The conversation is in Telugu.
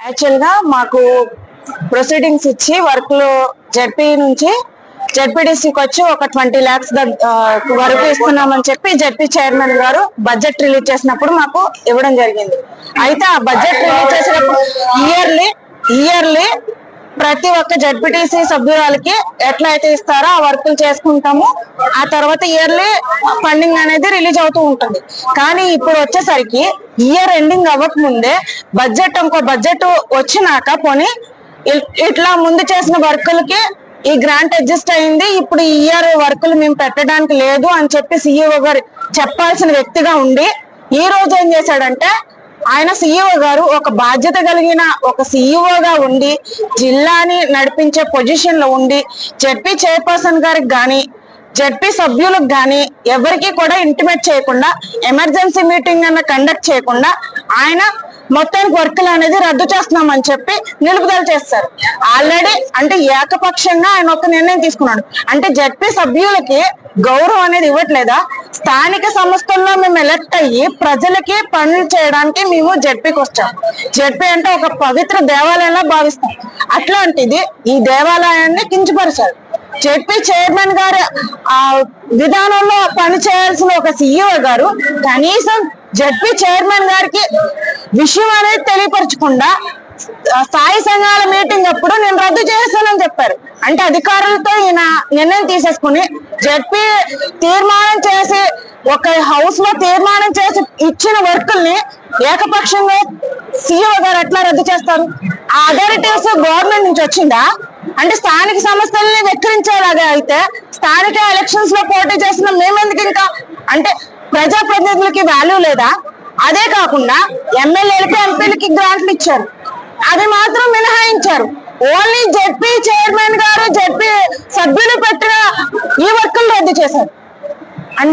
యాక్చువల్ గా మాకు ప్రొసీడింగ్స్ ఇచ్చి వర్క్ లో జడ్పీ నుంచి జడ్పీడీసీకి వచ్చి ఒక 20 lakhs వరకు ఇస్తున్నామని చెప్పి జడ్పీ చైర్మన్ గారు బడ్జెట్ రిలీజ్ చేసినప్పుడు మాకు ఇవ్వడం జరిగింది. అయితే ఆ బడ్జెట్ రిలీజ్ చేసినప్పుడు ఇయర్లీ ప్రతి ఒక్క జడ్పీటీసీ సభ్యురాలకి ఎట్లా అయితే ఇస్తారో ఆ వర్కులు చేసుకుంటాము. ఆ తర్వాత ఇయర్లీ ఫండింగ్ అనేది రిలీజ్ అవుతూ ఉంటుంది. కానీ ఇప్పుడు వచ్చేసరికి ఇయర్ ఎండింగ్ అవ్వక ముందే ఇంకో బడ్జెట్ వచ్చినాక పోనీ ఇట్లా ముందు చేసిన వర్కులకి ఈ గ్రాంట్ అడ్జస్ట్ అయింది, ఇప్పుడు ఈ ఇయర్ వర్కులు మేము పెట్టడానికి లేదు అని చెప్పి సీఈఓ గారు చెప్పాల్సిన వ్యక్తిగా ఉండి ఈ రోజు ఏం చేశాడంటే ఆయన సీఈఓ గారు ఒక బాధ్యత కలిగిన ఒక సీఈఓగా ఉండి జిల్లాని నడిపించే పొజిషన్ లో ఉండి జడ్పీ చైర్పర్సన్ గారికి గాని జడ్పీ సభ్యులకు గాని ఎవరికి కూడా ఇంటిమేట్ చేయకుండా ఎమర్జెన్సీ మీటింగ్ అన్న కండక్ట్ చేయకుండా ఆయన మొత్తానికి వర్కులు అనేది రద్దు చేస్తున్నామని చెప్పి నిలుపుదల చేస్తారు. ఆల్రెడీ అంటే ఏకపక్షంగా ఆయన ఒక నిర్ణయం తీసుకున్నాడు. అంటే జడ్పీ సభ్యులకి గౌరవం అనేది ఇవ్వట్లేదా? స్థానిక సంస్థల్లో మేము ఎలక్ట్ అయ్యి ప్రజలకి పనులు చేయడానికి మేము జడ్పీకి వచ్చాం. జడ్పీ అంటే ఒక పవిత్ర దేవాలయంలా భావిస్తాం. అట్లాంటిది ఈ దేవాలయాన్ని కించపరిచారు. జడ్పీ చైర్మన్ గారు ఆ విధానంలో పని చేయాల్సిన ఒక సీఈఓ గారు కనీసం జడ్పీ చైర్మన్ గారికి విషయం అనేది తెలియపరచకుండా స్థాయి సంఘాల మీటింగ్ అప్పుడు నేను రద్దు చేస్తానని చెప్పారు. అంటే అధికారులతో ఈయన నిర్ణయం తీసేసుకుని జడ్పీ తీర్మానం చేసి ఒక హౌస్ లో తీర్మానం చేసి ఇచ్చిన వర్కుల్ని ఏకపక్షంగా సీఈఓ గారు ఎట్లా రద్దు చేస్తారు? ఆ అథారిటీస్ గవర్నమెంట్ నుంచి వచ్చిందా? అంటే స్థానిక సంస్థల్ని వెక్కిరించేలాగా అయితే స్థానిక ఎలక్షన్స్ లో పోటీ చేసిన మేమెందుకు ఇంకా అంటే ప్రజాప్రతినిధులకి వాల్యూ లేదా? అదే కాకుండా ఎమ్మెల్యేలకి ఎంపీలకి గ్రాంట్లు ఇచ్చారు, అది మాత్రం మినహాయించారు. ఓన్లీ జడ్పీ చైర్మన్ గారు జడ్పీ సభ్యులు పెట్టిన ఈ వర్కులు రద్దు చేశారు.